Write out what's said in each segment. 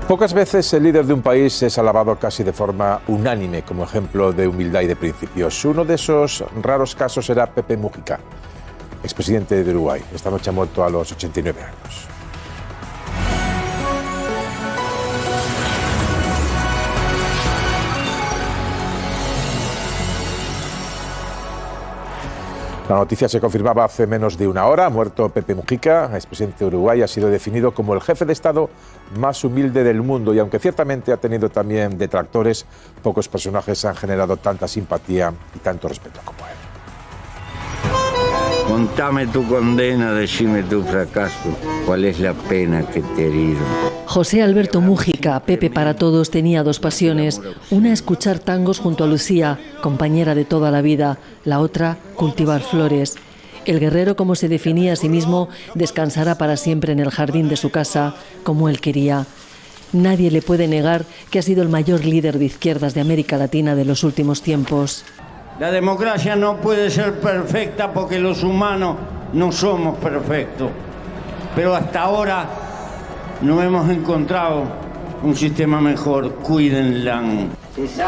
Pocas veces el líder de un país es alabado casi de forma unánime como ejemplo de humildad y de principios. Uno de esos raros casos era Pepe Mujica, expresidente de Uruguay. Esta noche ha muerto a los 89 años. La noticia se confirmaba hace menos de una hora. Muerto Pepe Mujica, expresidente de Uruguay, ha sido definido como el jefe de Estado más humilde del mundo y aunque ciertamente ha tenido también detractores, pocos personajes han generado tanta simpatía y tanto respeto como él. Contame tu condena, decime tu fracaso. ¿Cuál es la pena que te herieron? José Alberto Mújica, Pepe para todos, tenía dos pasiones. Una, escuchar tangos junto a Lucía, compañera de toda la vida. La otra, cultivar flores. El guerrero, como se definía a sí mismo, descansará para siempre en el jardín de su casa, como él quería. Nadie le puede negar que ha sido el mayor líder de izquierdas de América Latina de los últimos tiempos. La democracia no puede ser perfecta porque los humanos no somos perfectos. Pero hasta ahora no hemos encontrado un sistema mejor. Cuídenla.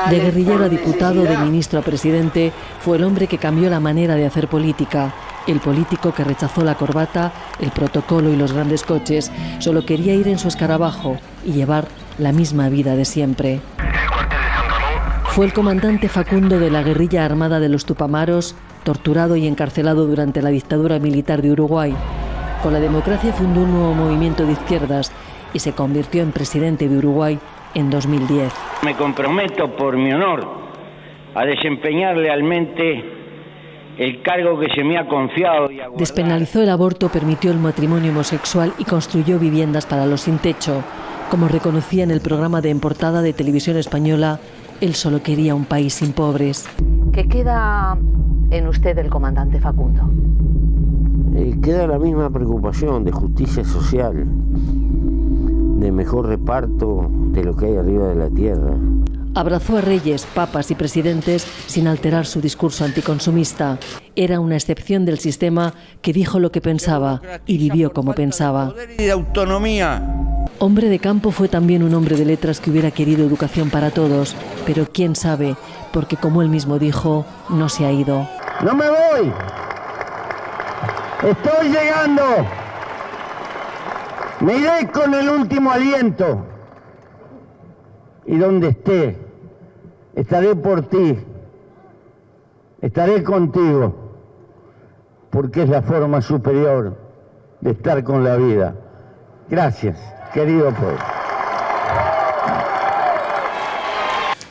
De guerrillero a diputado, de ministro a presidente, fue el hombre que cambió la manera de hacer política. El político que rechazó la corbata, el protocolo y los grandes coches, solo quería ir en su escarabajo y llevar la misma vida de siempre. Fue el comandante Facundo de la guerrilla armada de los Tupamaros, torturado y encarcelado durante la dictadura militar de Uruguay. Con la democracia fundó un nuevo movimiento de izquierdas y se convirtió en presidente de Uruguay en 2010. Me comprometo por mi honor a desempeñar lealmente el cargo que se me ha confiado. Despenalizó el aborto, permitió el matrimonio homosexual y construyó viviendas para los sin techo. Como reconocía en el programa de En Portada de Televisión Española, él solo quería un país sin pobres. ¿Qué queda en usted del comandante Facundo? Queda la misma preocupación de justicia social, de mejor reparto de lo que hay arriba de la tierra. Abrazó a reyes, papas y presidentes sin alterar su discurso anticonsumista. Era una excepción del sistema que dijo lo que pensaba y vivió como pensaba. Y de autonomía. Hombre de campo, fue también un hombre de letras que hubiera querido educación para todos, pero quién sabe, porque como él mismo dijo, no se ha ido. ¡No me voy! ¡Estoy llegando! Me iré con el último aliento. Y donde esté, estaré por ti, estaré contigo, porque es la forma superior de estar con la vida. Gracias, querido pueblo.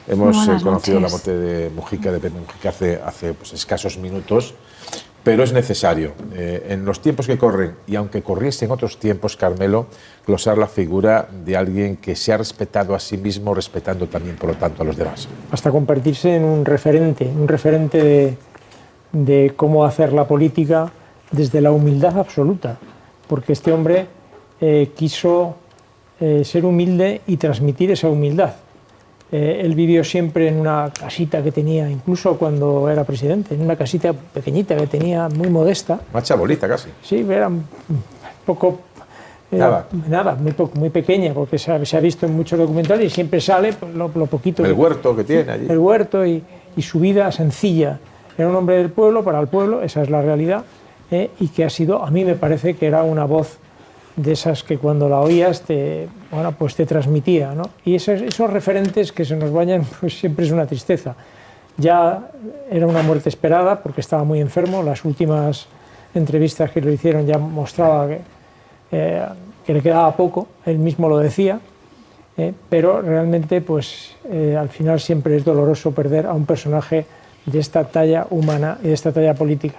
Hemos conocido la muerte de Mujica, de Pepe Mujica, hace pues, escasos minutos, pero es necesario, en los tiempos que corren, y aunque corriese en otros tiempos, Carmelo, glosar la figura de alguien que se ha respetado a sí mismo, respetando también, por lo tanto, a los demás. Hasta convertirse en un referente de cómo hacer la política desde la humildad absoluta, porque este hombre quiso ser humilde y transmitir esa humildad. Él vivió siempre en una casita que tenía, incluso cuando era presidente, en una casita pequeñita que tenía, muy modesta. Una chabolita casi. Sí, era un poco... muy pequeña, porque se ha visto en muchos documentales y siempre sale lo poquito. El huerto que tiene allí. El huerto y su vida sencilla. Era un hombre del pueblo, para el pueblo, esa es la realidad, y que ha sido, a mí me parece que era una voz de esas que cuando la oías te transmitía, ¿no? Y esos referentes que se nos vayan, pues siempre es una tristeza. Ya era una muerte esperada porque estaba muy enfermo. Las últimas entrevistas que le hicieron ya mostraba que le quedaba poco, él mismo lo decía, pero realmente pues al final siempre es doloroso perder a un personaje de esta talla humana y de esta talla política.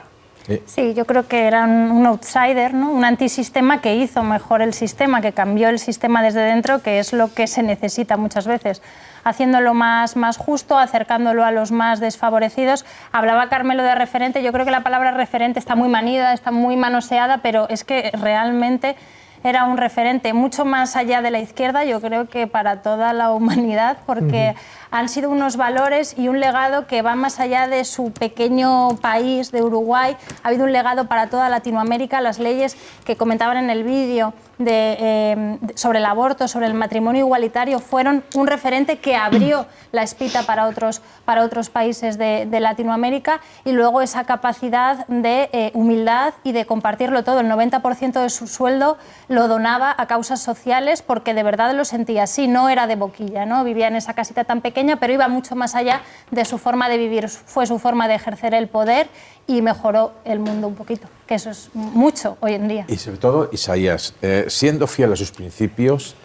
Sí, yo creo que era un outsider, ¿no? Un antisistema que hizo mejor el sistema, que cambió el sistema desde dentro, que es lo que se necesita muchas veces, haciéndolo más justo, acercándolo a los más desfavorecidos. Hablaba Carmelo de referente, yo creo que la palabra referente está muy manida, está muy manoseada, pero es que realmente era un referente mucho más allá de la izquierda, yo creo que para toda la humanidad, porque han sido unos valores y un legado que va más allá de su pequeño país, de Uruguay. Ha habido un legado para toda Latinoamérica. Las leyes que comentaban en el vídeo sobre el aborto, sobre el matrimonio igualitario, fueron un referente que abrió la espita para otros países de Latinoamérica, y luego esa capacidad de humildad y de compartirlo todo. El 90% de su sueldo lo donaba a causas sociales porque de verdad lo sentía así, no era de boquilla, ¿no? Vivía en esa casita tan pequeña, pero iba mucho más allá de su forma de vivir, fue su forma de ejercer el poder y mejoró el mundo un poquito, que eso es mucho hoy en día. Y sobre todo, Isaías, siendo fiel a sus principios,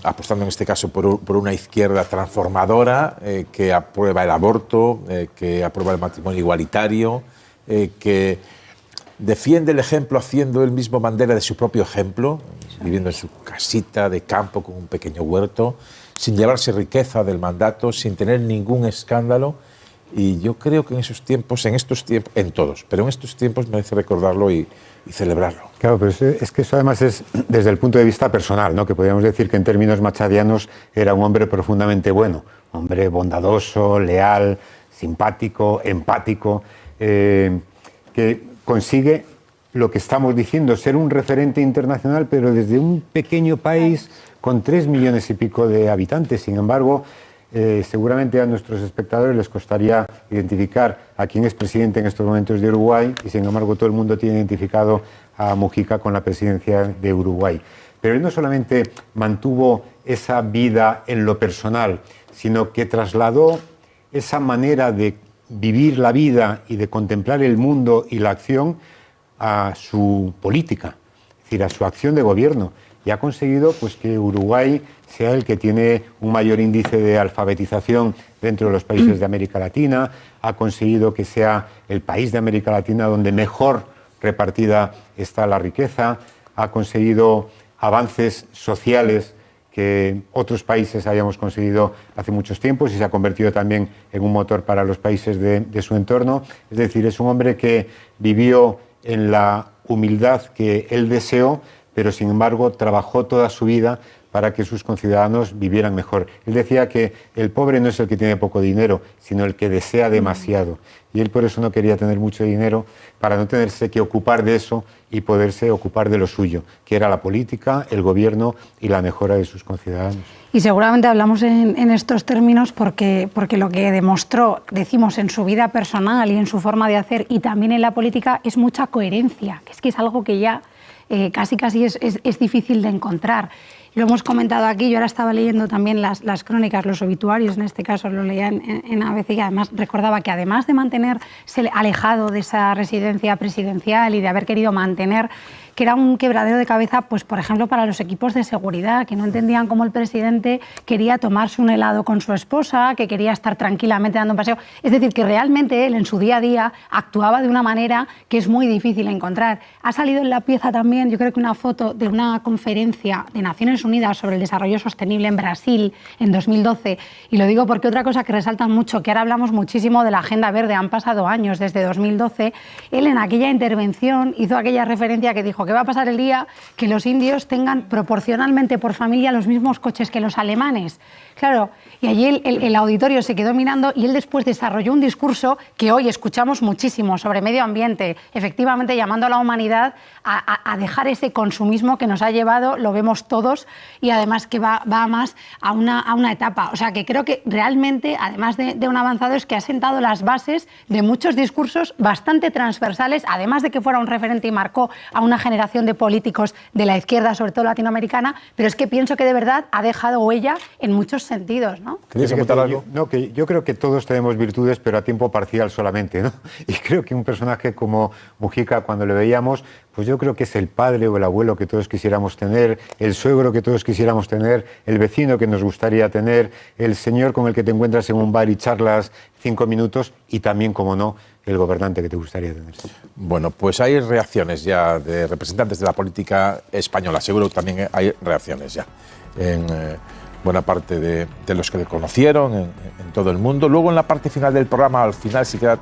apostando en este caso por una izquierda transformadora que aprueba el aborto, que aprueba el matrimonio igualitario, que defiende el ejemplo haciendo él mismo bandera de su propio ejemplo, viviendo en su casita de campo con un pequeño huerto, sin llevarse riqueza del mandato, sin tener ningún escándalo. Y yo creo que en estos tiempos, en todos, pero en estos tiempos merece recordarlo y celebrarlo. Claro, pero es que eso además es desde el punto de vista personal, ¿no? Que podríamos decir que en términos machadianos era un hombre profundamente bueno, hombre bondadoso, leal, simpático, empático, que consigue lo que estamos diciendo, ser un referente internacional, pero desde un pequeño país con 3 millones y pico de habitantes. Sin embargo, seguramente a nuestros espectadores les costaría identificar a quién es presidente en estos momentos de Uruguay, y sin embargo todo el mundo tiene identificado a Mujica con la presidencia de Uruguay. Pero él no solamente mantuvo esa vida en lo personal, sino que trasladó esa manera de vivir la vida y de contemplar el mundo y la acción a su política, es decir, a su acción de gobierno. Y ha conseguido pues, que Uruguay sea el que tiene un mayor índice de alfabetización dentro de los países de América Latina, ha conseguido que sea el país de América Latina donde mejor repartida está la riqueza, ha conseguido avances sociales que otros países habíamos conseguido hace muchos tiempos, y se ha convertido también en un motor para los países de su entorno. Es decir, es un hombre que vivió en la humildad que él deseó, pero sin embargo trabajó toda su vida para que sus conciudadanos vivieran mejor. Él decía que el pobre no es el que tiene poco dinero, sino el que desea demasiado. Y él por eso no quería tener mucho dinero, para no tenerse que ocupar de eso y poderse ocupar de lo suyo, que era la política, el gobierno y la mejora de sus conciudadanos. Y seguramente hablamos en estos términos porque lo que demostró, decimos, en su vida personal y en su forma de hacer, y también en la política, es mucha coherencia, que es algo que ya casi es difícil de encontrar. Lo hemos comentado aquí, yo ahora estaba leyendo también las crónicas, los obituarios, en este caso lo leía en ABC, y además recordaba que además de mantenerse alejado de esa residencia presidencial y de haber querido mantener, que era un quebradero de cabeza, pues por ejemplo para los equipos de seguridad, que no entendían cómo el presidente quería tomarse un helado con su esposa, que quería estar tranquilamente dando un paseo. Es decir, que realmente él en su día a día actuaba de una manera que es muy difícil encontrar. Ha salido en la pieza también, yo creo que una foto de una conferencia de Naciones Unidas sobre el desarrollo sostenible en Brasil en 2012, y lo digo porque otra cosa que resaltan mucho, que ahora hablamos muchísimo de la Agenda Verde, han pasado años desde 2012, él en aquella intervención hizo aquella referencia que dijo que va a pasar el día que los indios tengan proporcionalmente por familia los mismos coches que los alemanes. Claro, y allí el auditorio se quedó mirando, y él después desarrolló un discurso que hoy escuchamos muchísimo sobre medio ambiente, efectivamente llamando a la humanidad a dejar ese consumismo que nos ha llevado, lo vemos todos, y además que va más a una etapa. O sea, que creo que realmente, además de un avanzado, es que ha sentado las bases de muchos discursos bastante transversales, además de que fuera un referente y marcó a una generación de políticos de la izquierda, sobre todo latinoamericana, pero es que pienso que de verdad ha dejado huella en muchos sentidos, ¿no? ¿Querías comentar algo? Yo creo que todos tenemos virtudes, pero a tiempo parcial solamente, ¿no? Y creo que un personaje como Mujica, cuando le veíamos, pues yo creo que es el padre o el abuelo que todos quisiéramos tener, el suegro que todos quisiéramos tener, el vecino que nos gustaría tener, el señor con el que te encuentras en un bar y charlas 5 minutos, y también, como no, el gobernante que te gustaría tener. Bueno, pues hay reacciones ya de representantes de la política española. Seguro que también hay reacciones ya en buena parte de los que le conocieron en todo el mundo. Luego, en la parte final del programa, al final sí queda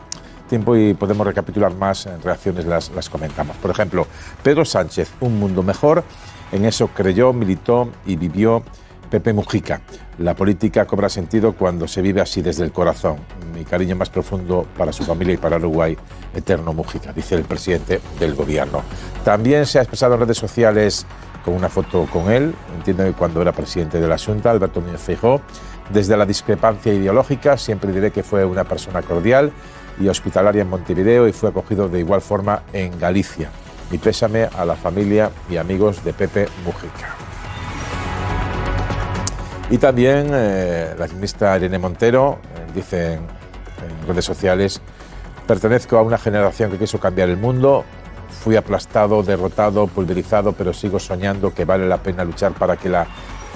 tiempo y podemos recapitular más reacciones, las comentamos. Por ejemplo, Pedro Sánchez, un mundo mejor, en eso creyó, militó y vivió Pepe Mujica. La política cobra sentido cuando se vive así desde el corazón. Mi cariño más profundo para su familia y para Uruguay, eterno Mujica, dice el presidente del gobierno. También se ha expresado en redes sociales con una foto con él, entiendo que cuando era presidente de la Xunta, Alberto Núñez Feijóo. Desde la discrepancia ideológica siempre diré que fue una persona cordial y hospitalaria en Montevideo y fue acogido de igual forma en Galicia. Mi pésame a la familia y amigos de Pepe Mujica. Y también la ministra Irene Montero dice en redes sociales: pertenezco a una generación que quiso cambiar el mundo, fui aplastado, derrotado, pulverizado, pero sigo soñando que vale la pena luchar para que la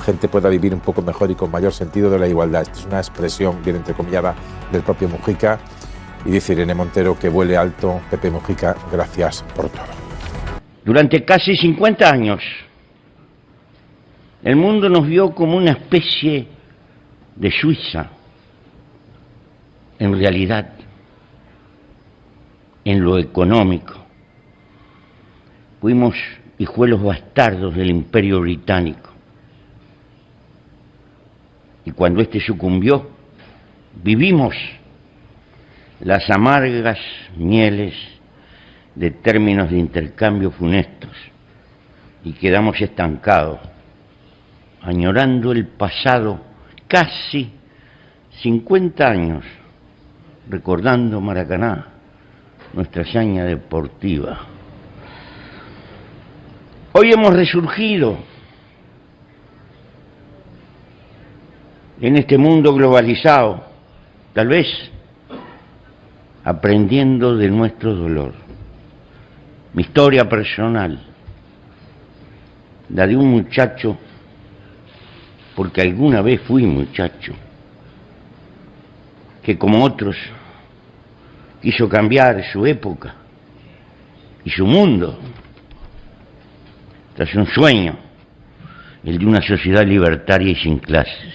gente pueda vivir un poco mejor y con mayor sentido de la igualdad. Esta es una expresión bien entrecomillada del propio Mujica, y dice Irene Montero que vuele alto Pepe Mujica, gracias por todo. Durante casi 50 años, el mundo nos vio como una especie de Suiza. En realidad, en lo económico, fuimos hijuelos bastardos del Imperio Británico. Y cuando éste sucumbió, vivimos las amargas mieles de términos de intercambio funestos y quedamos estancados, añorando el pasado casi 50 años, recordando Maracaná, nuestra hazaña deportiva. Hoy hemos resurgido en este mundo globalizado, tal vez aprendiendo de nuestro dolor. Mi historia personal, la de un muchacho, porque alguna vez fui muchacho, que como otros quiso cambiar su época y su mundo tras un sueño, el de una sociedad libertaria y sin clases.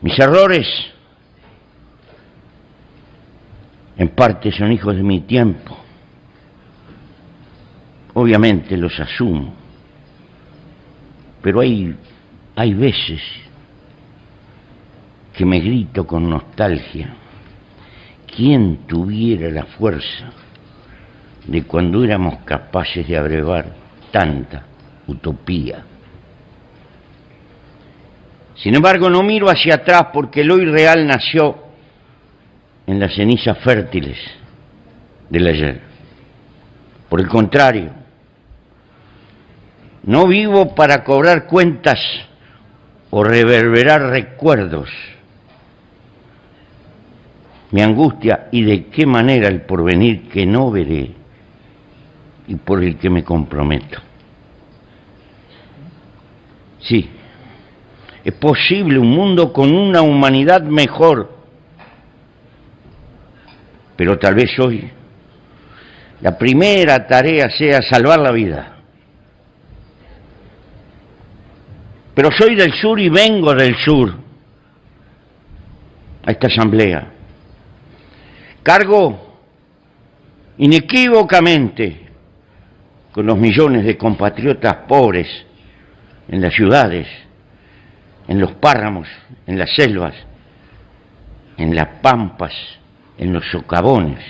Mis errores en parte son hijos de mi tiempo, obviamente los asumo, pero hay veces que me grito con nostalgia: ¿quién tuviera la fuerza de cuando éramos capaces de abrevar tanta utopía? Sin embargo, no miro hacia atrás porque el hoy real nació en las cenizas fértiles del ayer. Por el contrario, no vivo para cobrar cuentas o reverberar recuerdos. Mi angustia y de qué manera el porvenir que no veré y por el que me comprometo. Sí, es posible un mundo con una humanidad mejor, pero tal vez hoy la primera tarea sea salvar la vida. Pero soy del sur y vengo del sur a esta asamblea. Cargo inequívocamente con los millones de compatriotas pobres en las ciudades, en los páramos, en las selvas, en las pampas, en los socavones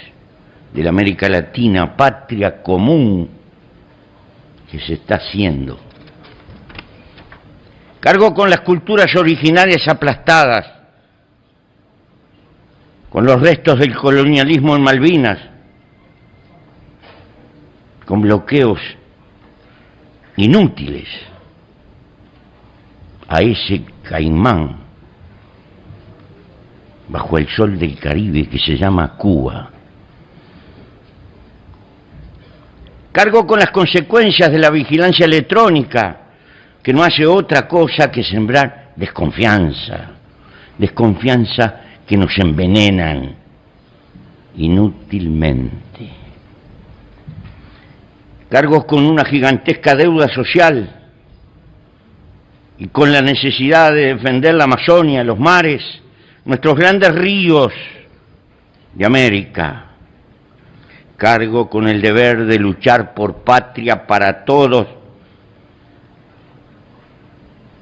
de la América Latina, patria común que se está haciendo. Cargo con las culturas originarias aplastadas, con los restos del colonialismo en Malvinas, con bloqueos inútiles a ese caimán bajo el sol del Caribe que se llama Cuba. Cargo con las consecuencias de la vigilancia electrónica, que no hace otra cosa que sembrar desconfianza que nos envenenan inútilmente. Cargo con una gigantesca deuda social y con la necesidad de defender la Amazonia, los mares, nuestros grandes ríos de América. Cargo con el deber de luchar por patria para todos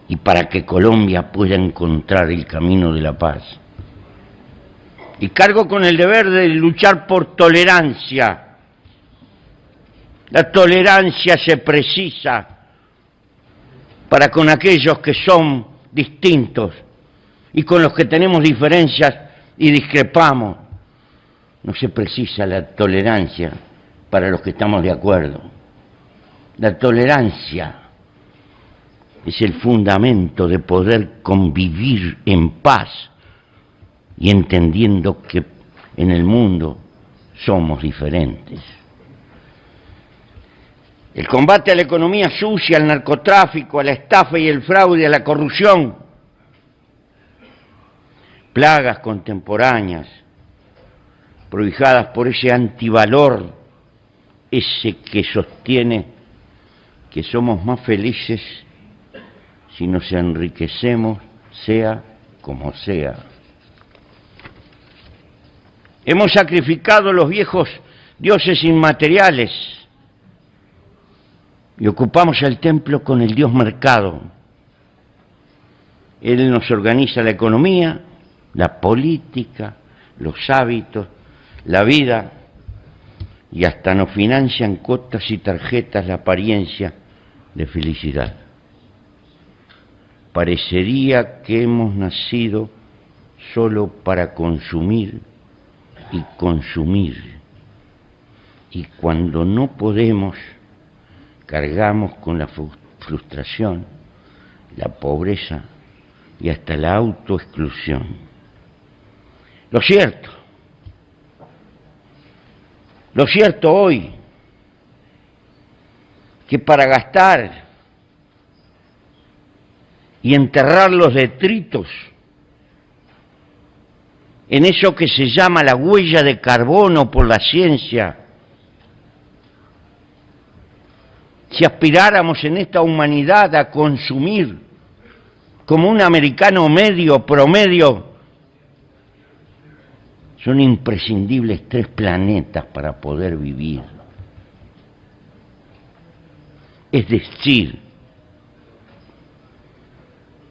y para que Colombia pueda encontrar el camino de la paz. Y cargo con el deber de luchar por tolerancia. La tolerancia se precisa para con aquellos que son distintos y con los que tenemos diferencias y discrepamos. No se precisa la tolerancia para los que estamos de acuerdo. La tolerancia es el fundamento de poder convivir en paz y entendiendo que en el mundo somos diferentes. El combate a la economía sucia, al narcotráfico, a la estafa y el fraude, a la corrupción, plagas contemporáneas, prohijadas por ese antivalor, ese que sostiene que somos más felices si nos enriquecemos, sea como sea. Hemos sacrificado los viejos dioses inmateriales y ocupamos el templo con el dios mercado. Él nos organiza la economía, la política, los hábitos, la vida, y hasta nos financian cuotas y tarjetas la apariencia de felicidad. Parecería que hemos nacido solo para consumir y consumir, y cuando no podemos, cargamos con la frustración, la pobreza y hasta la autoexclusión. Lo cierto hoy, que para gastar y enterrar los detritos en eso que se llama la huella de carbono por la ciencia, si aspiráramos en esta humanidad a consumir como un americano medio, promedio, son imprescindibles 3 planetas para poder vivir. Es decir,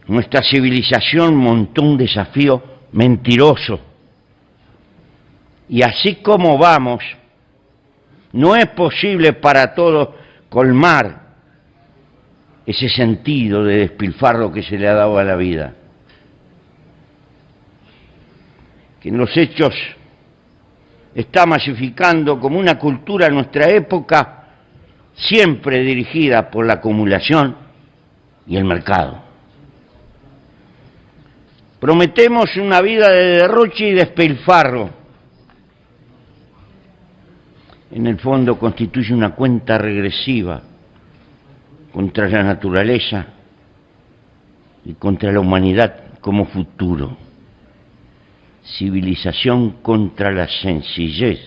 nuestra civilización montó un desafío mentiroso. Y así como vamos, no es posible para todos colmar ese sentido de despilfarro que se le ha dado a la vida. Que en los hechos está masificando como una cultura en nuestra época siempre dirigida por la acumulación y el mercado. Prometemos una vida de derroche y despilfarro. En el fondo constituye una cuenta regresiva contra la naturaleza y contra la humanidad como futuro. Civilización contra la sencillez,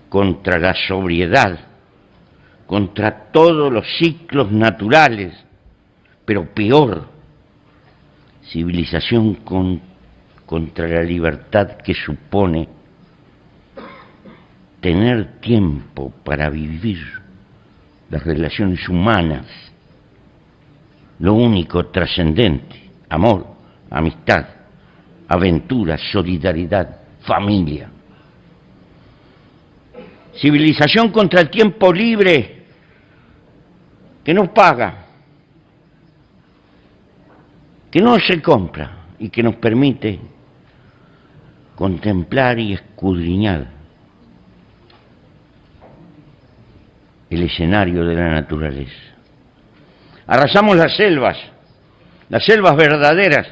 contra la sobriedad, contra todos los ciclos naturales, pero peor, civilización contra la libertad que supone tener tiempo para vivir las relaciones humanas, lo único trascendente, amor, amistad, aventura, solidaridad, familia. Civilización contra el tiempo libre que no paga, que no se compra y que nos permite contemplar y escudriñar el escenario de la naturaleza. Arrasamos las selvas verdaderas,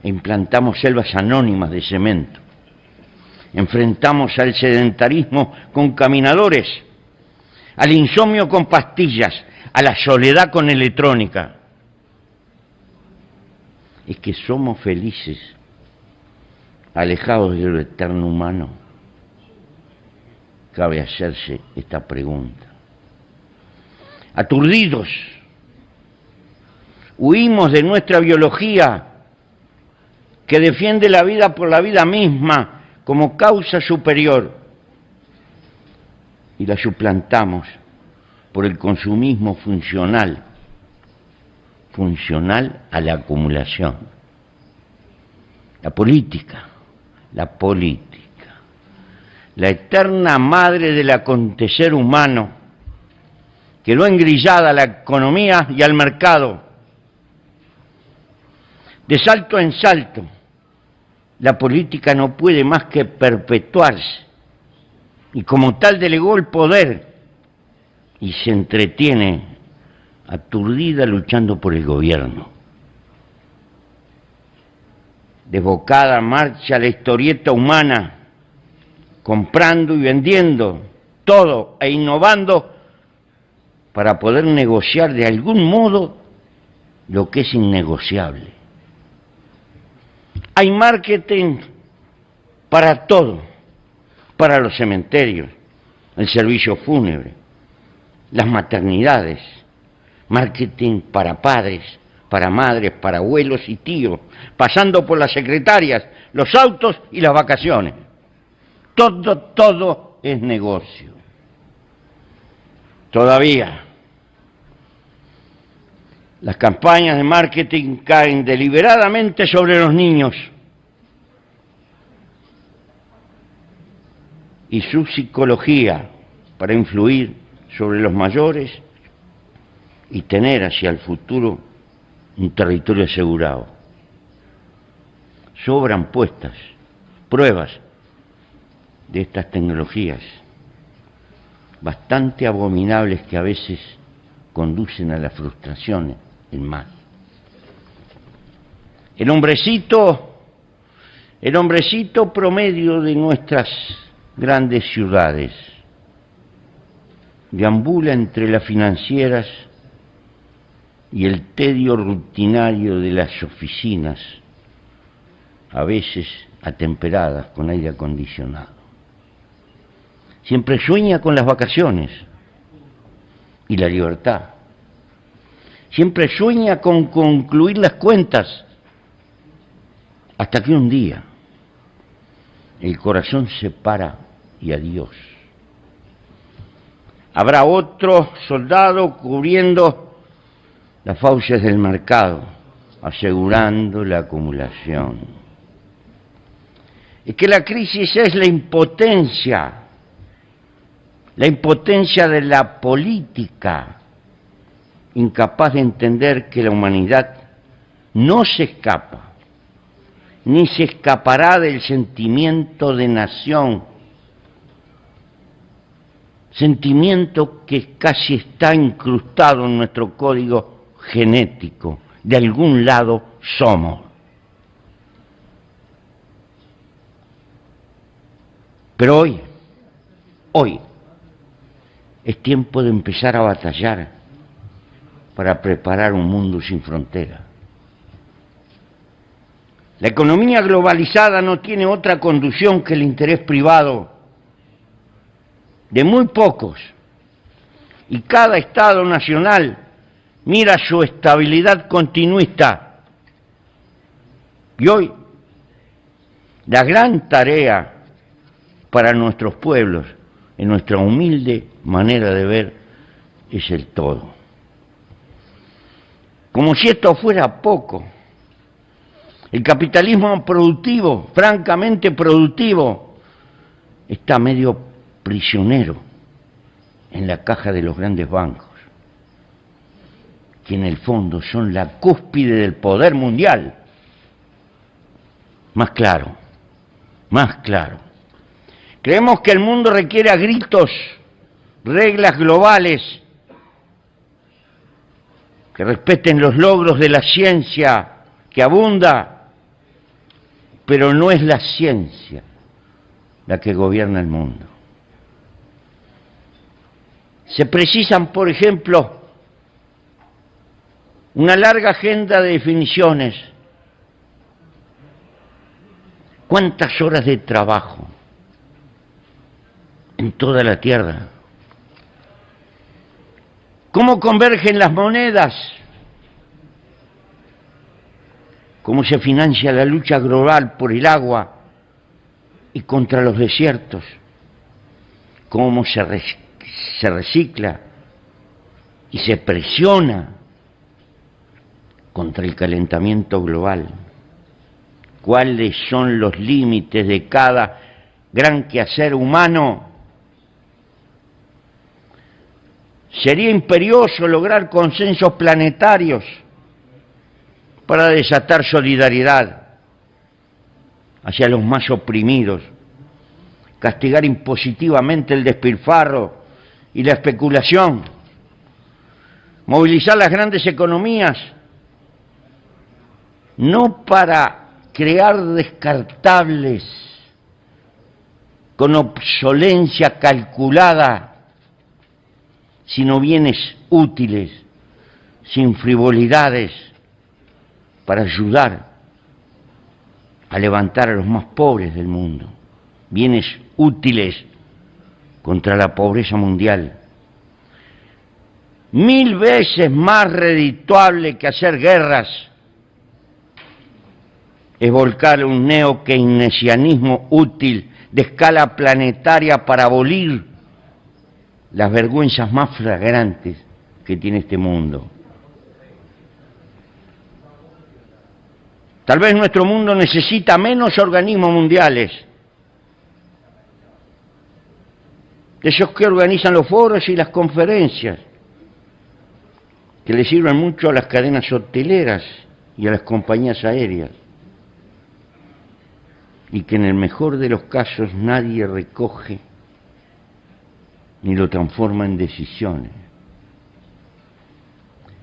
e implantamos selvas anónimas de cemento. Enfrentamos al sedentarismo con caminadores, al insomnio con pastillas, a la soledad con electrónica. ¿Es que somos felices, alejados de lo eterno humano? Cabe hacerse esta pregunta. Aturdidos, huimos de nuestra biología que defiende la vida por la vida misma como causa superior y la suplantamos por el consumismo funcional a la acumulación. La política, la eterna madre del acontecer humano, quedó engrillada a la economía y al mercado. De salto en salto, la política no puede más que perpetuarse y como tal delegó el poder y se entretiene aturdida luchando por el gobierno. Desbocada marcha la historieta humana, comprando y vendiendo todo e innovando para poder negociar de algún modo lo que es innegociable. Hay marketing para todo, para los cementerios, el servicio fúnebre, las maternidades, marketing para padres, para madres, para abuelos y tíos, pasando por las secretarias, los autos y las vacaciones. Todo es negocio. Todavía, las campañas de marketing caen deliberadamente sobre los niños y su psicología para influir sobre los mayores y tener hacia el futuro un territorio asegurado. Sobran puestas pruebas de estas tecnologías, bastante abominables que a veces conducen a la frustración en más. El hombrecito promedio de nuestras grandes ciudades deambula entre las financieras y el tedio rutinario de las oficinas, a veces atemperadas con aire acondicionado. Siempre sueña con las vacaciones y la libertad. Siempre sueña con concluir las cuentas, hasta que un día el corazón se para y adiós. Habrá otro soldado cubriendo las fauces del mercado, asegurando la acumulación. Es que la crisis es la impotencia de la política, incapaz de entender que la humanidad no se escapa, ni se escapará del sentimiento de nación, sentimiento que casi está incrustado en nuestro código genético. De algún lado somos. Pero hoy es tiempo de empezar a batallar para preparar un mundo sin frontera. La economía globalizada no tiene otra conducción que el interés privado de muy pocos, y cada Estado nacional mira su estabilidad continuista. Y hoy, la gran tarea para nuestros pueblos, en nuestra humilde manera de ver, es el todo. Como si esto fuera poco, el capitalismo productivo, francamente productivo, está medio prisionero en la caja de los grandes bancos, que en el fondo son la cúspide del poder mundial. Más claro. Creemos que el mundo requiere a gritos reglas globales que respeten los logros de la ciencia que abunda, pero no es la ciencia la que gobierna el mundo. Se precisan, por ejemplo, una larga agenda de definiciones. ¿Cuántas horas de trabajo en toda la Tierra? ¿Cómo convergen las monedas? ¿Cómo se financia la lucha global por el agua y contra los desiertos, cómo se recicla y se presiona contra el calentamiento global. ¿Cuáles son los límites de cada gran quehacer humano? Sería imperioso lograr consensos planetarios para desatar solidaridad hacia los más oprimidos, castigar impositivamente el despilfarro y la especulación, movilizar las grandes economías, no para crear descartables con obsolencia calculada, sino bienes útiles, sin frivolidades, para ayudar a levantar a los más pobres del mundo, bienes útiles contra la pobreza mundial. 1000 veces más redituable que hacer guerras es volcar un neo-keynesianismo útil de escala planetaria para abolir las vergüenzas más flagrantes que tiene este mundo. Tal vez nuestro mundo necesita menos organismos mundiales, de esos que organizan los foros y las conferencias, que le sirven mucho a las cadenas hoteleras y a las compañías aéreas, y que en el mejor de los casos nadie recoge ni lo transforma en decisiones.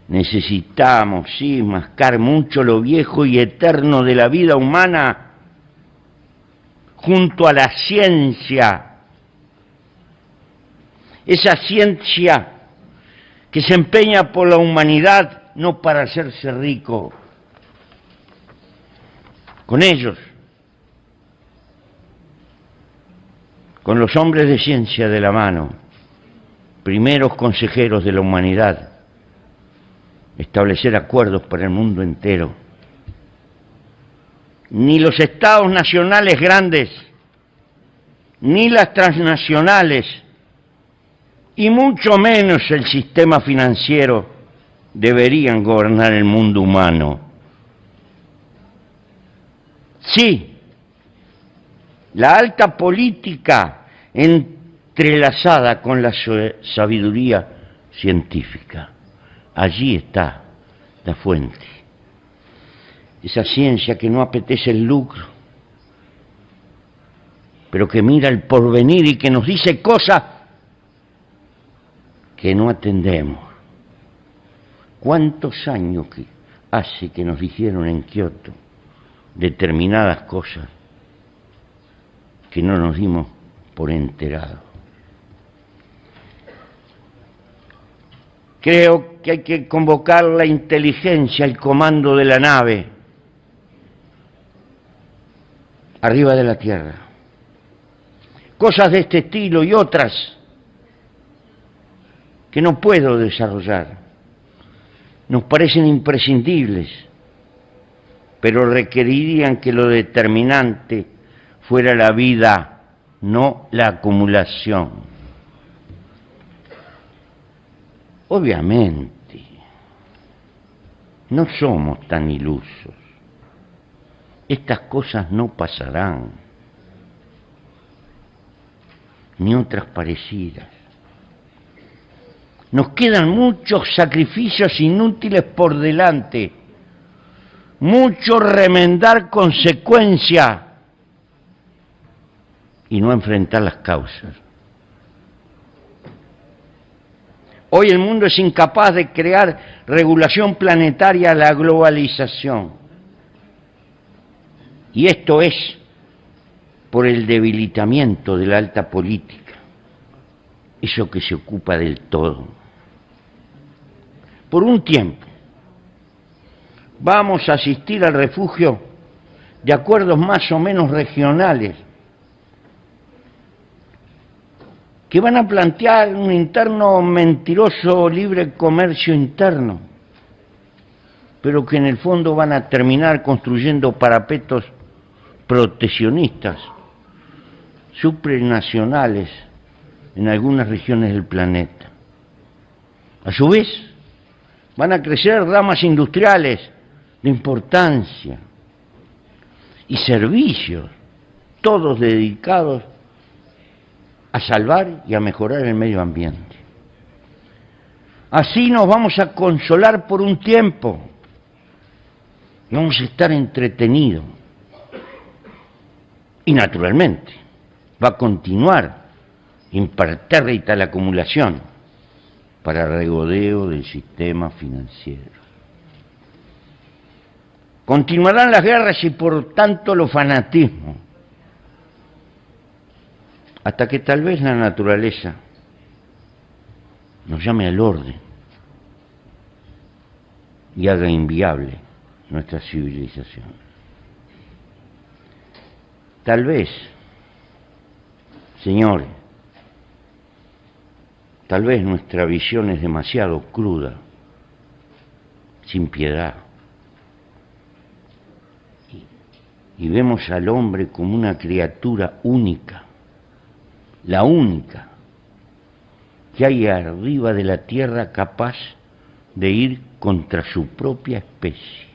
Necesitamos, sí, mascar mucho lo viejo y eterno de la vida humana junto a la ciencia. Esa ciencia que se empeña por la humanidad no para hacerse rico. Con ellos, con los hombres de ciencia de la mano, primeros consejeros de la humanidad, establecer acuerdos para el mundo entero. Ni los estados nacionales grandes, ni las transnacionales, y mucho menos el sistema financiero deberían gobernar el mundo humano. Sí, la alta política entrelazada con la sabiduría científica. Allí está la fuente. Esa ciencia que no apetece el lucro, pero que mira el porvenir y que nos dice cosas que no atendemos. ¿Cuántos años hace que nos dijeron en Kioto determinadas cosas que no nos dimos por enterados? Creo que hay que convocar la inteligencia, el comando de la nave, arriba de la Tierra. Cosas de este estilo y otras que no puedo desarrollar, nos parecen imprescindibles, pero requerirían que lo determinante fuera la vida, no la acumulación. Obviamente, no somos tan ilusos. Estas cosas no pasarán, ni otras parecidas. Nos quedan muchos sacrificios inútiles por delante, mucho remendar consecuencias y no enfrentar las causas. Hoy el mundo es incapaz de crear regulación planetaria a la globalización. Y esto es por el debilitamiento de la alta política, eso que se ocupa del todo. Por un tiempo vamos a asistir al refugio de acuerdos más o menos regionales que van a plantear un interno mentiroso libre comercio interno, pero que en el fondo van a terminar construyendo parapetos proteccionistas supranacionales en algunas regiones del planeta. A su vez, van a crecer ramas industriales de importancia y servicios, todos dedicados a salvar y a mejorar el medio ambiente. Así nos vamos a consolar por un tiempo, vamos a estar entretenidos. Y naturalmente, va a continuar impertérrita la acumulación para regodeo del sistema financiero. Continuarán las guerras y por tanto los fanatismos, hasta que tal vez la naturaleza nos llame al orden y haga inviable nuestra civilización. Tal vez, señores, tal vez nuestra visión es demasiado cruda, sin piedad, y vemos al hombre como una criatura única, la única que hay arriba de la tierra capaz de ir contra su propia especie.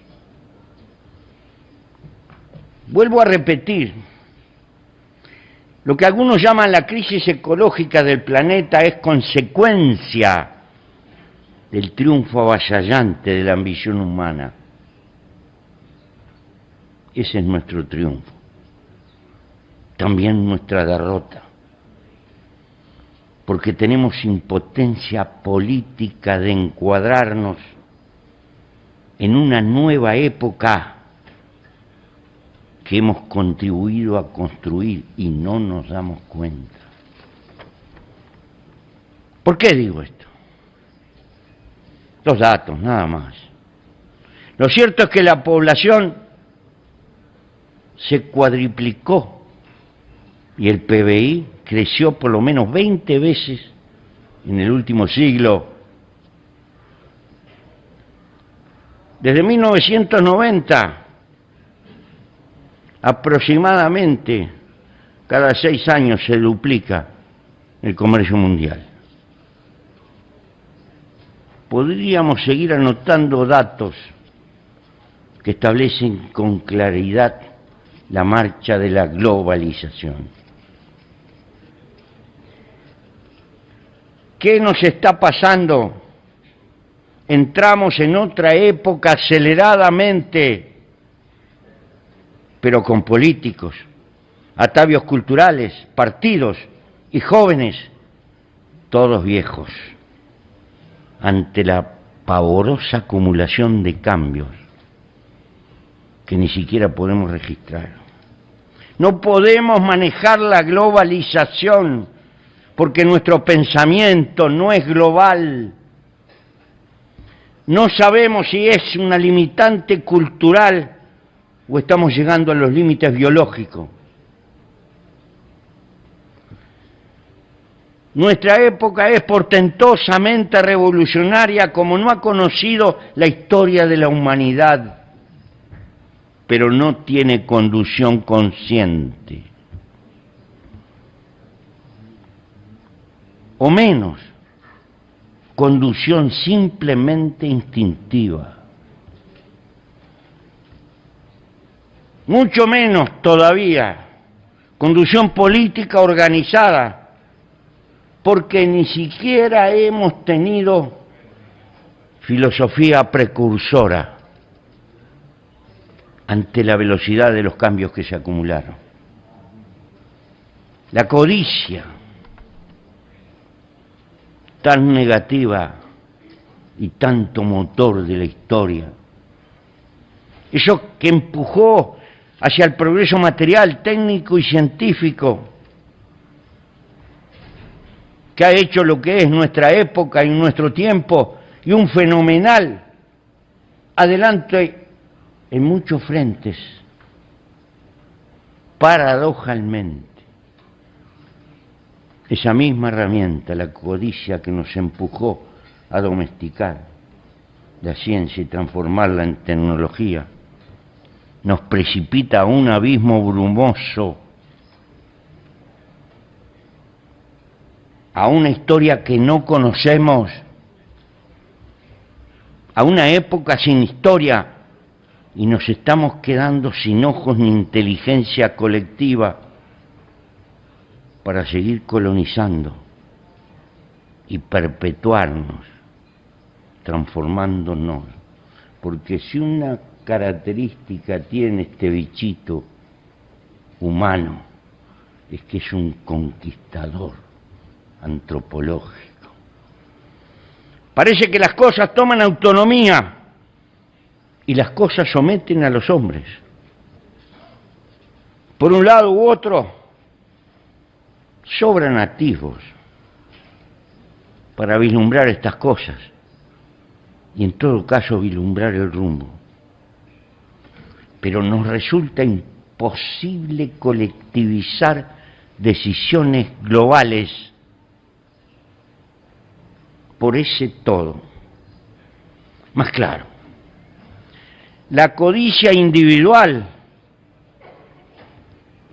Vuelvo a repetir, lo que algunos llaman la crisis ecológica del planeta es consecuencia del triunfo avasallante de la ambición humana. Ese es nuestro triunfo, también nuestra derrota, porque tenemos impotencia política de encuadrarnos en una nueva época que hemos contribuido a construir y no nos damos cuenta. ¿Por qué digo esto? Dos datos, nada más. Lo cierto es que la población se cuadriplicó y el PBI creció por lo menos 20 veces en el último siglo. Desde 1990, aproximadamente cada 6 años se duplica el comercio mundial. Podríamos seguir anotando datos que establecen con claridad la marcha de la globalización. ¿Qué nos está pasando? Entramos en otra época aceleradamente, pero con políticos, atavios culturales, partidos y jóvenes, todos viejos, ante la pavorosa acumulación de cambios que ni siquiera podemos registrar. No podemos manejar la globalización porque nuestro pensamiento no es global. No sabemos si es una limitante cultural o estamos llegando a los límites biológicos. Nuestra época es portentosamente revolucionaria como no ha conocido la historia de la humanidad, pero no tiene conducción consciente. O menos, conducción simplemente instintiva. Mucho menos todavía, conducción política organizada, porque ni siquiera hemos tenido filosofía precursora ante la velocidad de los cambios que se acumularon. La codicia, tan negativa y tanto motor de la historia, eso que empujó hacia el progreso material, técnico y científico, que ha hecho lo que es nuestra época y nuestro tiempo, y un fenomenal adelante en muchos frentes. Paradojalmente, esa misma herramienta, la codicia que nos empujó a domesticar la ciencia y transformarla en tecnología, nos precipita a un abismo brumoso a una historia que no conocemos, a una época sin historia, y nos estamos quedando sin ojos ni inteligencia colectiva para seguir colonizando y perpetuarnos, transformándonos. Porque si una característica tiene este bichito humano, es que es un conquistador antropológico. Parece que las cosas toman autonomía y las cosas someten a los hombres. Por un lado u otro, sobran atisbos para vislumbrar estas cosas y en todo caso vislumbrar el rumbo. Pero nos resulta imposible colectivizar decisiones globales por ese todo. Más claro, la codicia individual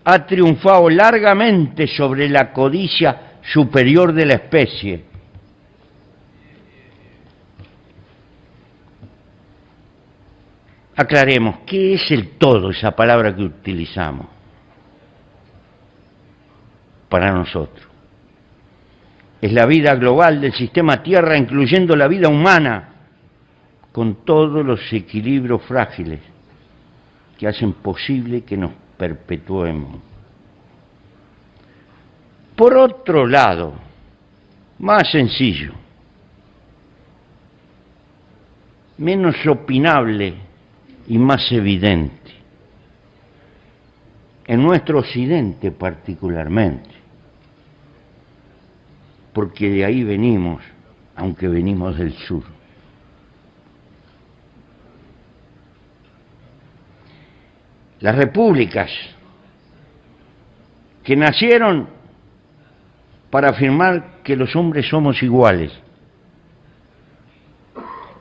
ha triunfado largamente sobre la codicia superior de la especie. Aclaremos, ¿qué es el todo, esa palabra que utilizamos para nosotros? Es la vida global del sistema Tierra, incluyendo la vida humana, con todos los equilibrios frágiles que hacen posible que nos perpetuemos. Por otro lado, más sencillo, menos opinable y más evidente, en nuestro occidente particularmente, porque de ahí venimos, aunque venimos del sur. Las repúblicas que nacieron para afirmar que los hombres somos iguales,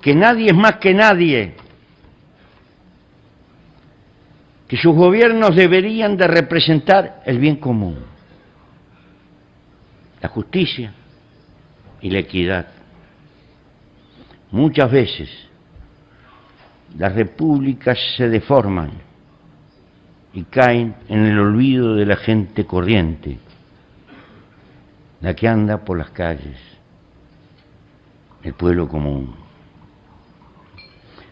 que nadie es más que nadie, que sus gobiernos deberían de representar el bien común, la justicia y la equidad. Muchas veces las repúblicas se deforman y caen en el olvido de la gente corriente, la que anda por las calles, el pueblo común.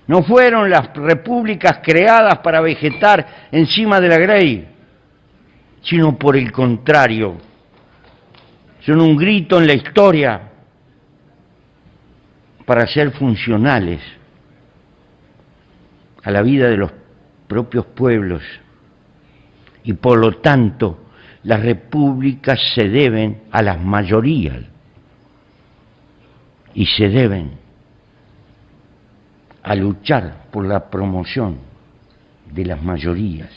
No fueron las repúblicas creadas para vegetar encima de la grey, sino por el contrario, son un grito en la historia para ser funcionales a la vida de los propios pueblos, y por lo tanto las repúblicas se deben a las mayorías y se deben a luchar por la promoción de las mayorías.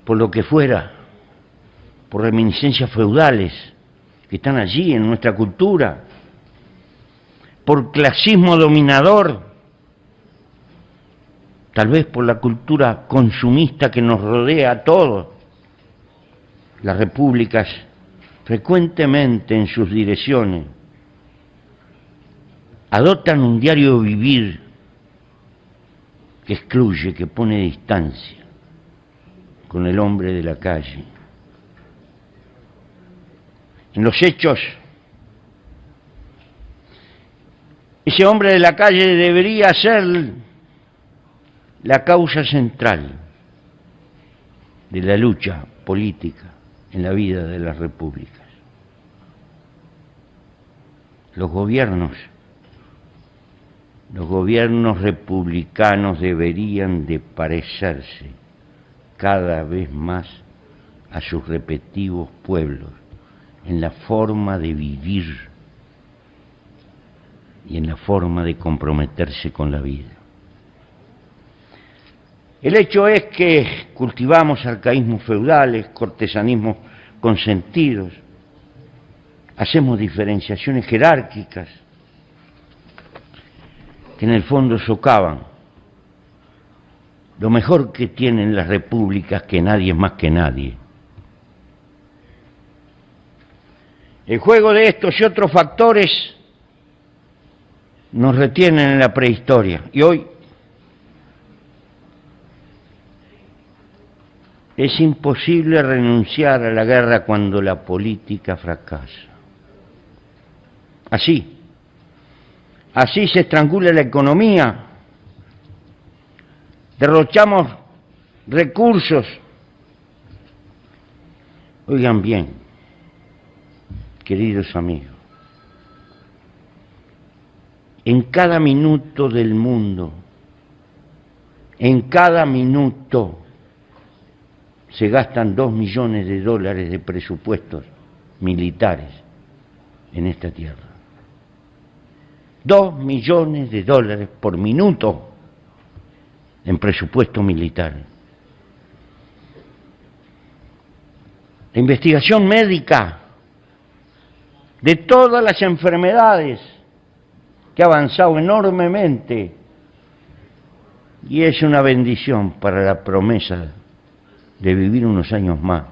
Por lo que fuera, por reminiscencias feudales que están allí en nuestra cultura, por clasismo dominador, tal vez por la cultura consumista que nos rodea a todos. Las repúblicas frecuentemente en sus direcciones adoptan un diario vivir que excluye, que pone distancia con el hombre de la calle. En los hechos, ese hombre de la calle debería ser la causa central de la lucha política en la vida de las repúblicas. Los gobiernos republicanos deberían de parecerse cada vez más a sus respectivos pueblos en la forma de vivir y en la forma de comprometerse con la vida. El hecho es que cultivamos arcaísmos feudales, cortesanismos consentidos, hacemos diferenciaciones jerárquicas que en el fondo socavan lo mejor que tienen las repúblicas, que nadie es más que nadie. El juego de estos y otros factores nos retienen en la prehistoria y hoy es imposible renunciar a la guerra cuando la política fracasa. Así se estrangula la economía, derrochamos recursos. Oigan bien, queridos amigos, en cada minuto del mundo, en cada minuto, se gastan 2 millones de dólares de presupuestos militares en esta tierra. 2 millones de dólares por minuto en presupuesto militar. La investigación médica de todas las enfermedades que ha avanzado enormemente y es una bendición para la promesa de vivir unos años más.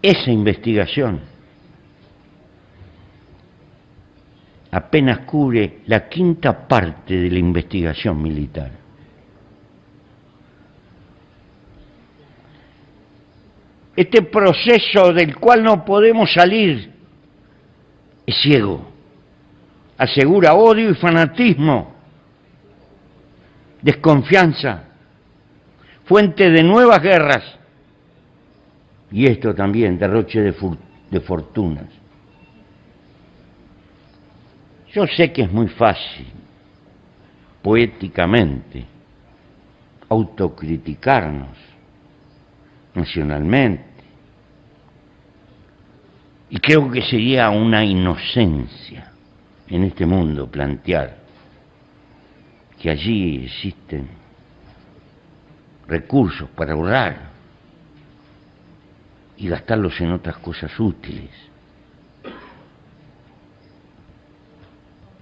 Esa investigación apenas cubre la 1/5 parte de la investigación militar. Este proceso del cual no podemos salir es ciego, asegura odio y fanatismo, desconfianza, fuente de nuevas guerras y esto también, derroche de fortunas. Yo sé que es muy fácil, poéticamente, autocriticarnos nacionalmente. Y creo que sería una inocencia en este mundo plantear que allí existen recursos para ahorrar y gastarlos en otras cosas útiles.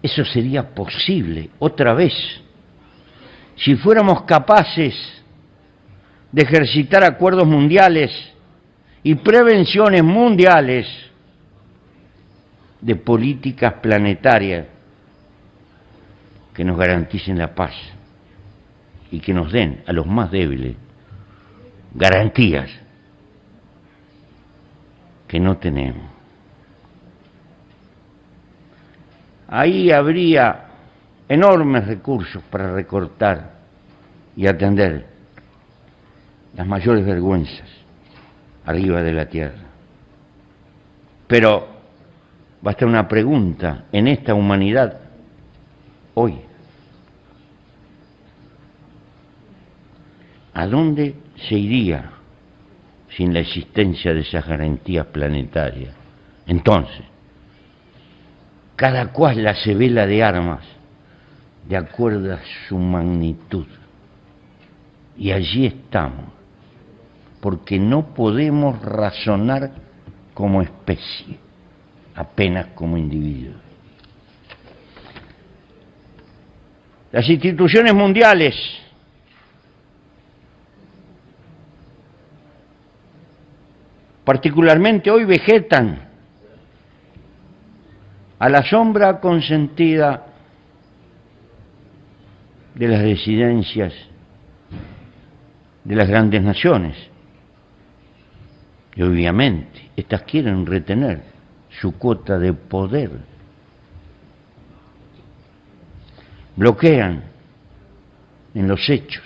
Eso sería posible, otra vez, si fuéramos capaces de ejercitar acuerdos mundiales y prevenciones mundiales de políticas planetarias que nos garanticen la paz y que nos den a los más débiles garantías que no tenemos. Ahí habría enormes recursos para recortar y atender las mayores vergüenzas arriba de la tierra. Pero basta una pregunta en esta humanidad hoy. ¿A dónde se iría sin la existencia de esas garantías planetarias? Entonces, cada cual se vela de armas de acuerdo a su magnitud. Y allí estamos, porque no podemos razonar como especie, apenas como individuos. Las instituciones mundiales particularmente hoy vegetan a la sombra consentida de las disidencias de las grandes naciones. Y obviamente estas quieren retener su cuota de poder. Bloquean en los hechos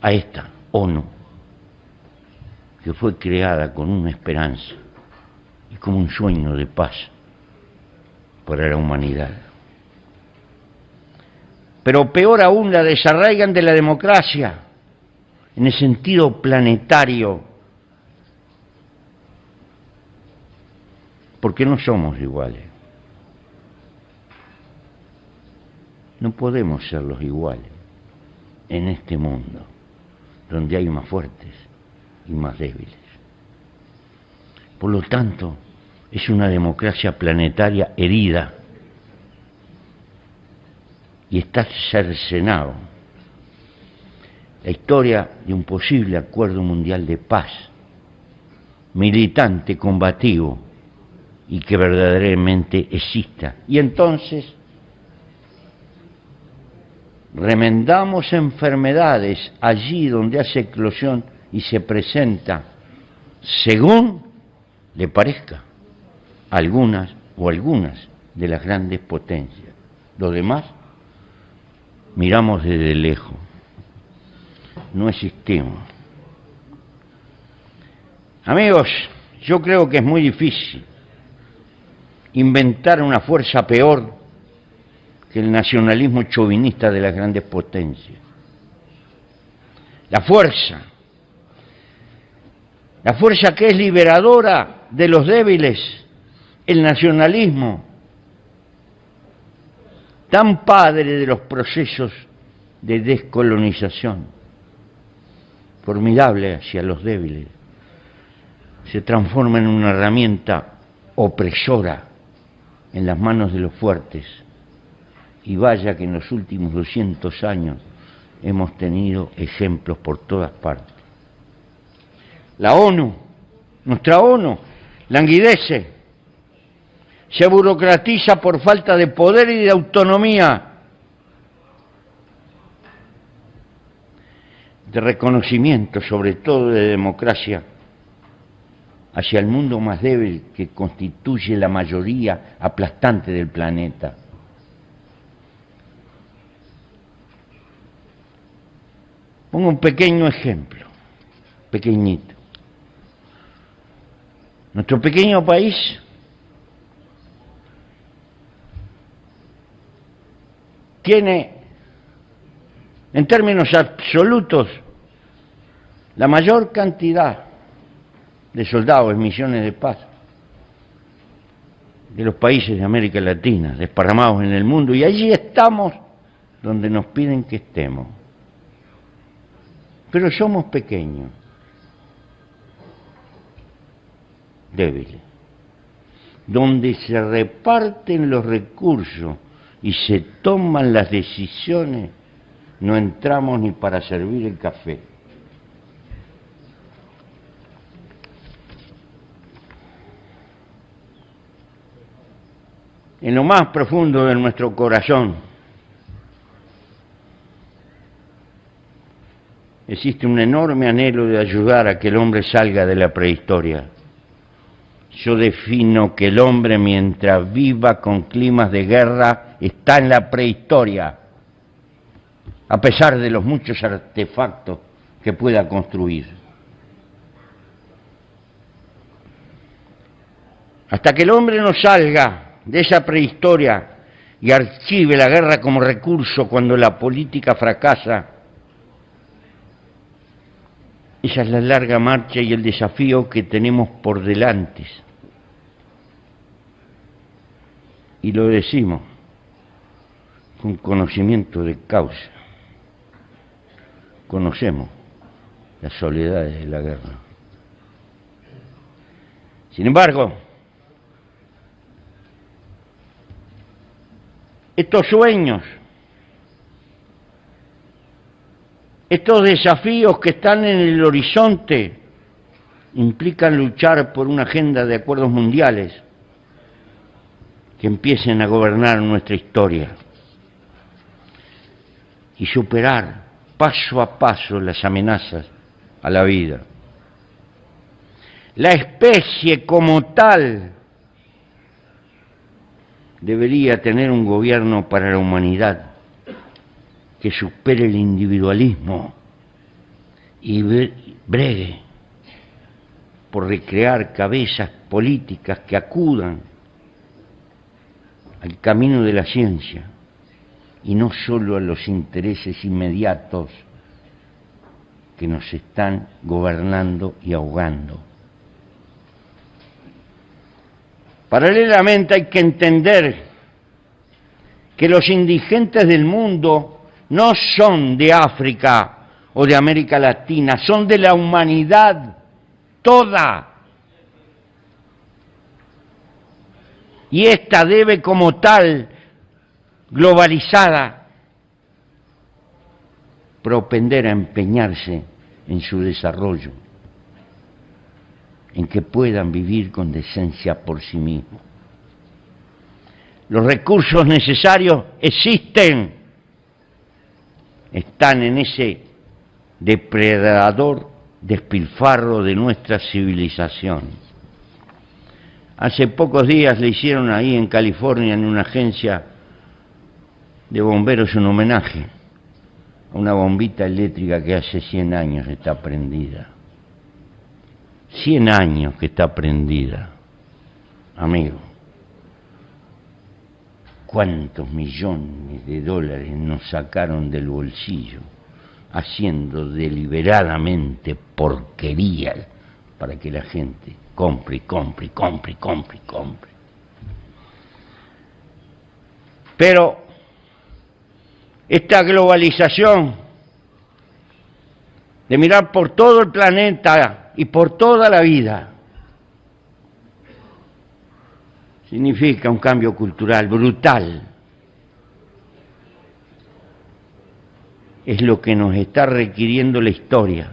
a esta ONU, que fue creada con una esperanza y como un sueño de paz para la humanidad. Pero peor aún, la desarraigan de la democracia en el sentido planetario, porque no somos iguales. No podemos ser los iguales en este mundo, donde hay más fuertes y más débiles. Por lo tanto, es una democracia planetaria herida y está cercenado. La historia de un posible acuerdo mundial de paz militante, combativo y que verdaderamente exista. Y entonces remendamos enfermedades allí donde hace eclosión y se presenta según le parezca algunas de las grandes potencias. Lo demás miramos desde lejos, no existimos. Amigos, yo creo que es muy difícil inventar una fuerza peor que el nacionalismo chauvinista de las grandes potencias. La fuerza que es liberadora de los débiles, el nacionalismo, tan padre de los procesos de descolonización, formidable hacia los débiles, se transforma en una herramienta opresora en las manos de los fuertes. Y vaya que en los últimos 200 años hemos tenido ejemplos por todas partes. La ONU, nuestra ONU, languidece, se burocratiza por falta de poder y de autonomía, de reconocimiento, sobre todo de democracia, hacia el mundo más débil que constituye la mayoría aplastante del planeta. Pongo un pequeño ejemplo, pequeñito. Nuestro pequeño país tiene, en términos absolutos, la mayor cantidad de soldados en misiones de paz de los países de América Latina, desparramados en el mundo, y allí estamos donde nos piden que estemos. Pero somos pequeños, débiles, donde se reparten los recursos y se toman las decisiones, no entramos ni para servir el café. En lo más profundo de nuestro corazón existe un enorme anhelo de ayudar a que el hombre salga de la prehistoria. Yo defino que el hombre, mientras viva con climas de guerra, está en la prehistoria, a pesar de los muchos artefactos que pueda construir. Hasta que el hombre no salga de esa prehistoria y archive la guerra como recurso cuando la política fracasa, esa es la larga marcha y el desafío que tenemos por delante. Y lo decimos con conocimiento de causa. Conocemos las soledades de la guerra. Sin embargo, estos sueños, estos desafíos que están en el horizonte implican luchar por una agenda de acuerdos mundiales que empiecen a gobernar nuestra historia y superar paso a paso las amenazas a la vida. La especie como tal debería tener un gobierno para la humanidad que supere el individualismo y bregue por recrear cabezas políticas que acudan al camino de la ciencia y no solo a los intereses inmediatos que nos están gobernando y ahogando. Paralelamente hay que entender que los indigentes del mundo no son de África o de América Latina, son de la humanidad toda. Y esta debe como tal, globalizada, propender a empeñarse en su desarrollo, en que puedan vivir con decencia por sí mismos. Los recursos necesarios existen, están en ese depredador despilfarro de nuestra civilización. Hace pocos días le hicieron ahí en California, en una agencia de bomberos, un homenaje a una bombita eléctrica que hace 100 años está prendida. 100 años que está prendida, amigo. ¿Cuántos millones de dólares nos sacaron del bolsillo haciendo deliberadamente porquería para que la gente compre, compre, compre, compre, compre? Pero esta globalización de mirar por todo el planeta y por toda la vida significa un cambio cultural brutal. Es lo que nos está requiriendo la historia.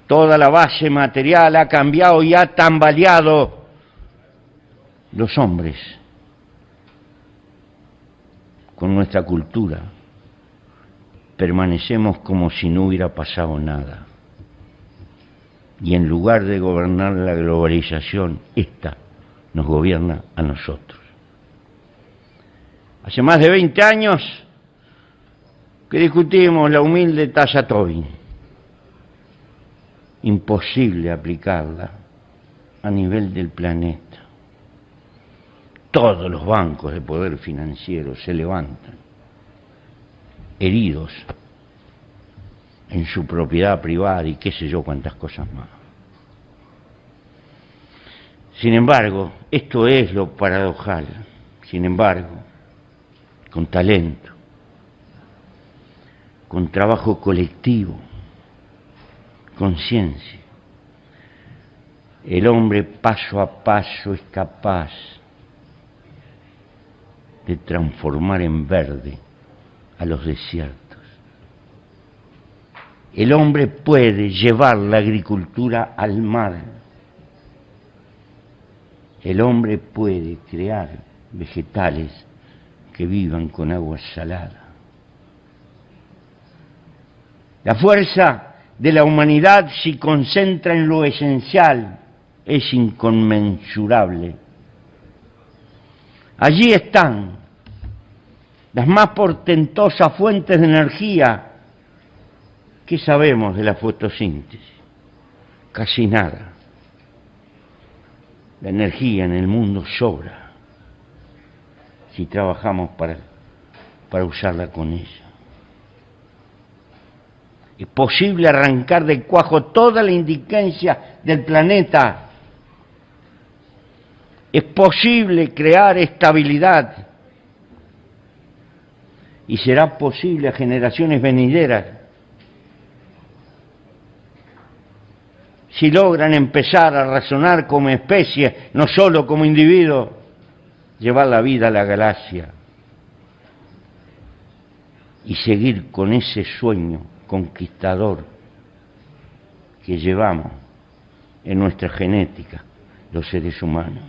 Toda la base material ha cambiado y ha tambaleado. Los hombres, con nuestra cultura, permanecemos como si no hubiera pasado nada. Y en lugar de gobernar la globalización, esta nos gobierna a nosotros. Hace más de 20 años que discutimos la humilde tasa Tobin. Imposible aplicarla a nivel del planeta. Todos los bancos de poder financiero se levantan, heridos en su propiedad privada y qué sé yo cuántas cosas más. Sin embargo, esto es lo paradojal. Sin embargo, con talento, con trabajo colectivo, con ciencia, el hombre paso a paso es capaz de transformar en verde a los desiertos. El hombre puede llevar la agricultura al mar. El hombre puede crear vegetales que vivan con agua salada. La fuerza de la humanidad, si concentra en lo esencial, es inconmensurable. Allí están las más portentosas fuentes de energía. ¿Qué sabemos de la fotosíntesis? Casi nada. La energía en el mundo sobra si trabajamos para usarla con ella. Es posible arrancar del cuajo toda la indigencia del planeta. Es posible crear estabilidad. Y será posible a generaciones venideras si logran empezar a razonar como especie, no solo como individuo, llevar la vida a la galaxia y seguir con ese sueño conquistador que llevamos en nuestra genética los seres humanos.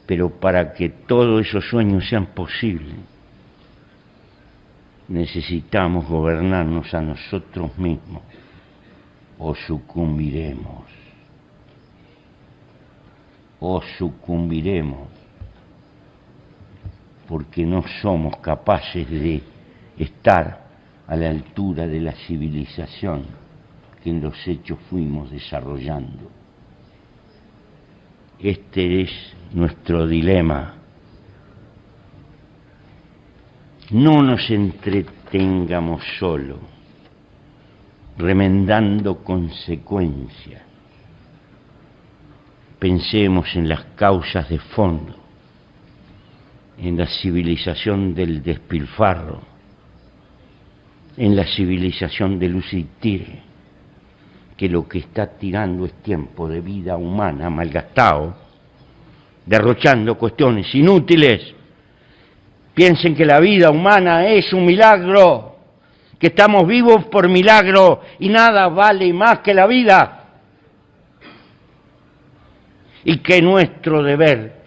Pero para que todos esos sueños sean posibles, necesitamos gobernarnos a nosotros mismos o sucumbiremos. O sucumbiremos porque no somos capaces de estar a la altura de la civilización que en los hechos fuimos desarrollando. Este es nuestro dilema. No nos entretengamos solo, remendando consecuencias. Pensemos en las causas de fondo, en la civilización del despilfarro, en la civilización del uso y tire, que lo que está tirando es tiempo de vida humana malgastado, derrochando cuestiones inútiles. Piensen que la vida humana es un milagro, que estamos vivos por milagro y nada vale más que la vida, y que nuestro deber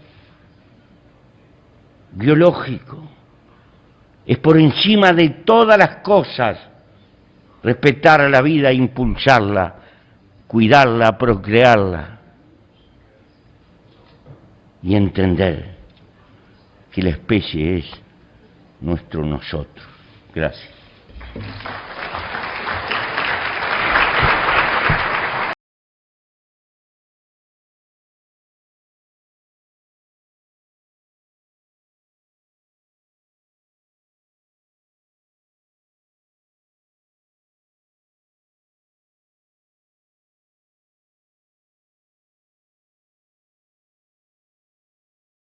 biológico es por encima de todas las cosas respetar a la vida, impulsarla, cuidarla, procrearla y entender que la especie es nuestro nosotros. Gracias.